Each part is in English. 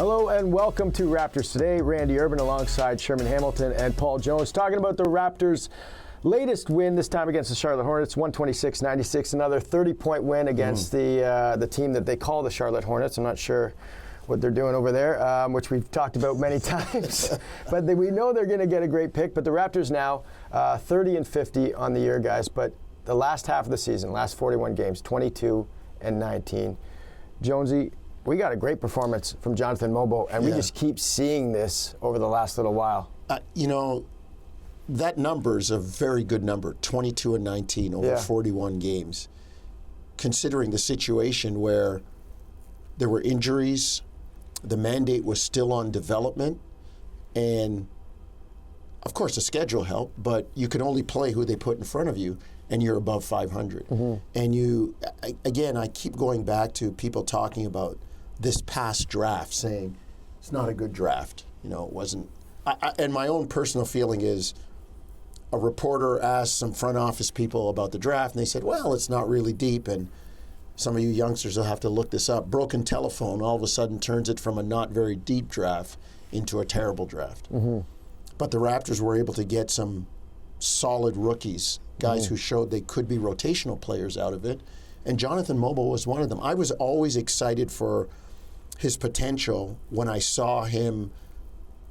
Hello and welcome to Raptors Today. Randy Urban alongside Sherman Hamilton and Paul Jones talking about the Raptors' latest win, this time against the Charlotte Hornets, 126-96, another 30-point win against the team that they call the Charlotte Hornets. I'm not sure what they're doing over there, which we've talked about many times. But we know they're going to get a great pick. But the Raptors now 30-50 on the year, guys. But the last half of the season, last 41 games, 22-19. Jonesy, we got a great performance from Jonathan Mogbo, and we just keep seeing this over the last little while. That number is a very good number, 22-19 over 41 games, considering the situation where there were injuries, the mandate was still on development, and of course the schedule helped, but you can only play who they put in front of you, and you're above 500. And I keep going back to people talking about this past draft, saying it's not a good draft. It wasn't. And my own personal feeling is, a reporter asked some front office people about the draft, and they said, well, it's not really deep, and some of you youngsters will have to look this up. Broken telephone all of a sudden turns it from a not very deep draft into a terrible draft. But the Raptors were able to get some solid rookies, guys who showed they could be rotational players out of it, and Jonathan Mogbo was one of them. I was always excited for his potential when I saw him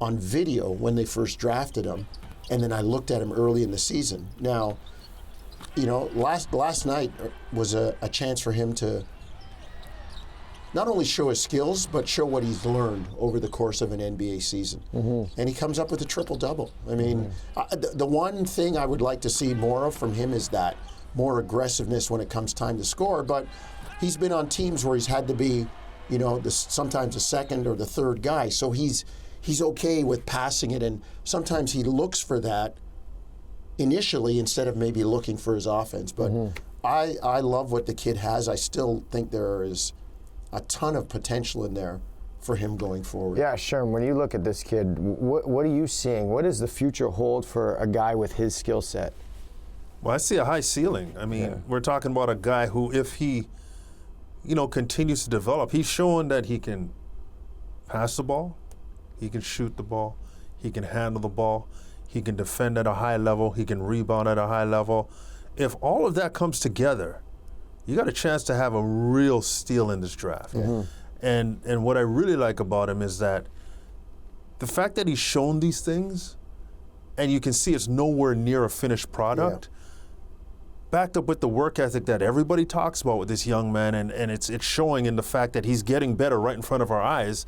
on video when they first drafted him, and then I looked at him early in the season. Now, last night was a chance for him to not only show his skills, but show what he's learned over the course of an NBA season. And he comes up with a triple-double. I mean, the one thing I would like to see more of from him is that more aggressiveness when it comes time to score, but he's been on teams where he's had to be, sometimes the second or the third guy, so he's okay with passing it, and sometimes he looks for that initially instead of maybe looking for his offense. But I love what the kid has. I still think there is a ton of potential in there for him going forward. Yeah, Sherm, when you look at this kid, what are you seeing? What does the future hold for a guy with his skill set? Well, I see a high ceiling. I mean, we're talking about a guy who, if he, continues to develop, he's showing that he can pass the ball, he can shoot the ball, he can handle the ball, he can defend at a high level, he can rebound at a high level. If all of that comes together, you got a chance to have a real steal in this draft. And what I really like about him is that the fact that he's shown these things, and you can see it's nowhere near a finished product, backed up with the work ethic that everybody talks about with this young man, and it's showing in the fact that he's getting better right in front of our eyes.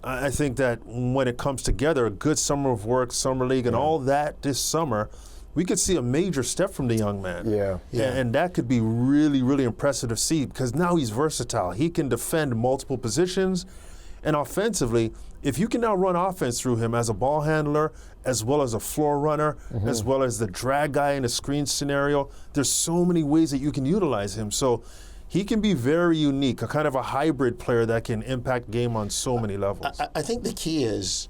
I think that when it comes together, a good summer of work, summer league, and all that this summer, we could see a major step from the young man. And that could be really, really impressive to see, because now he's versatile. He can defend multiple positions, and offensively, if you can now run offense through him as a ball handler, as well as a floor runner, as well as the drag guy in a screen scenario, there's so many ways that you can utilize him. So he can be very unique, a kind of a hybrid player that can impact game on so many levels. I think the key is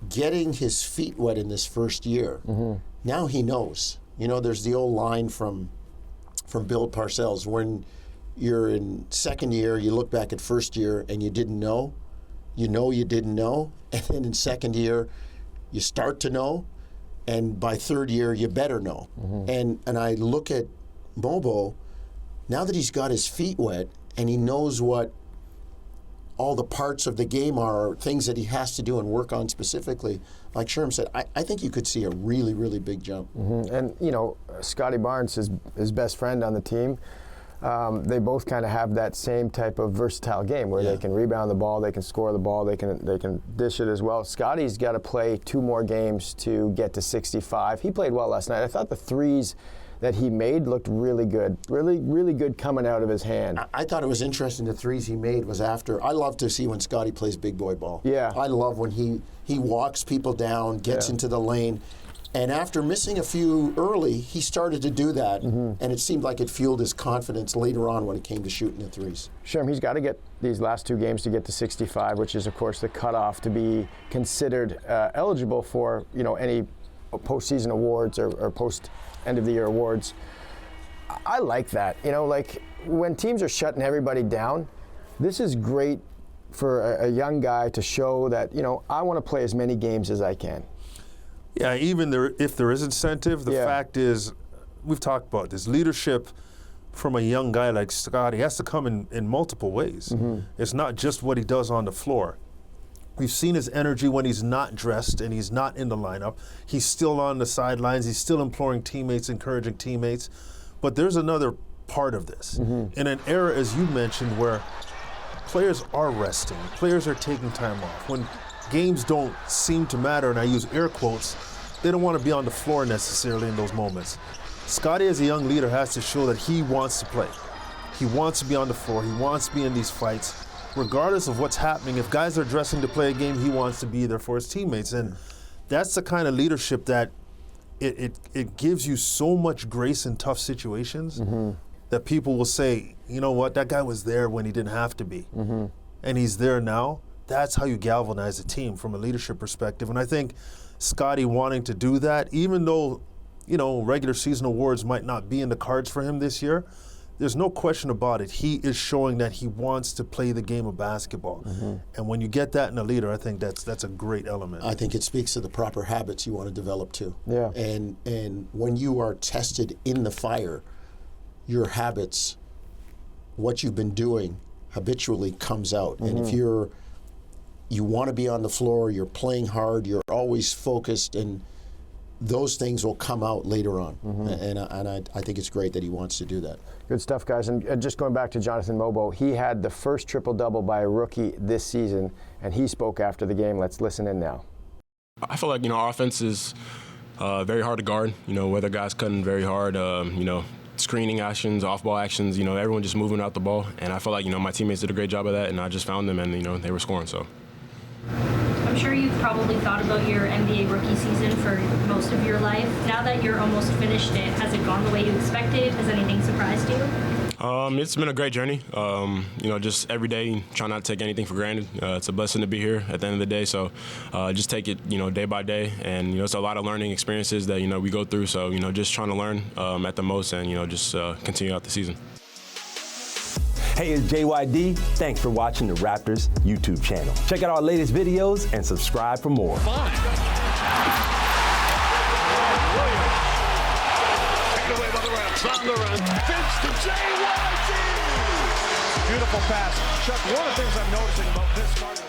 getting his feet wet in this first year. Now he knows. There's the old line from Bill Parcells, when you're in second year, you look back at first year and you didn't know. You didn't know, and then in second year, you start to know, and by third year, you better know. And I look at Mogbo, now that he's got his feet wet, and he knows what all the parts of the game are, things that he has to do and work on specifically, like Sherm said, I think you could see a really, really big jump. And, Scottie Barnes, his best friend on the team, they both kind of have that same type of versatile game where they can rebound the ball, they can score the ball, they can dish it as well. Scottie's got to play 2 more games to get to 65. He played well last night. I thought the threes that he made looked really good, really good coming out of his hand. I thought it was interesting the threes he made was after. I love to see when Scottie plays big boy ball. I love when he walks people down, gets into the lane. And after missing a few early, he started to do that, and it seemed like it fueled his confidence later on when it came to shooting the threes. Sherm, he's got to get these last 2 games to get to 65, which is, of course, the cutoff to be considered eligible for any postseason awards or post-end-of-the-year awards. I like that. Like when teams are shutting everybody down, this is great for a young guy to show that, I want to play as many games as I can? Yeah, even if there is incentive, the fact is, we've talked about this, leadership from a young guy like Scottie has to come in multiple ways. It's not just what he does on the floor. We've seen his energy when he's not dressed and he's not in the lineup. He's still on the sidelines. He's still imploring teammates, encouraging teammates. But there's another part of this. In an era, as you mentioned, where players are resting, players are taking time off. When games don't seem to matter, and I use air quotes, they don't want to be on the floor necessarily in those moments. Scottie, as a young leader, has to show that he wants to play. He wants to be on the floor. He wants to be in these fights. Regardless of what's happening, if guys are dressing to play a game, he wants to be there for his teammates. And that's the kind of leadership that it gives you so much grace in tough situations that people will say, you know what, that guy was there when he didn't have to be. And he's there now. That's how you galvanize a team from a leadership perspective. And I think Scottie wanting to do that, even though, regular season awards might not be in the cards for him this year, there's no question about it. He is showing that he wants to play the game of basketball. And when you get that in a leader, I think that's a great element. I think it speaks to the proper habits you want to develop too. Yeah. And when you are tested in the fire, your habits, what you've been doing habitually comes out. And if you want to be on the floor, you're playing hard, you're always focused, and those things will come out later on. And I think it's great that he wants to do that. Good stuff, guys. And just going back to Jonathan Mogbo, he had the first triple-double by a rookie this season, and he spoke after the game. Let's listen in now. I feel like, our offense is very hard to guard, whether guys cutting very hard, screening actions, off-ball actions, everyone just moving out the ball. And I feel like, my teammates did a great job of that, and I just found them, and, they were scoring, so. I'm sure you've probably thought about your NBA rookie season for most of your life. Now that you're almost finished it, has it gone the way you expected? Has anything surprised you? It's been a great journey. Just every day, try not to take anything for granted. It's a blessing to be here at the end of the day. So just take it, day by day. And, it's a lot of learning experiences that, we go through. So, just trying to learn at the most and, just continue out the season. Hey, it's JYD. Thanks for watching the Raptors YouTube channel. Check out our latest videos and subscribe for more. Fine. Taken away by the Raps. On the run. Finch to JYD. Beautiful pass. Chuck, one of the things I'm noticing about this starting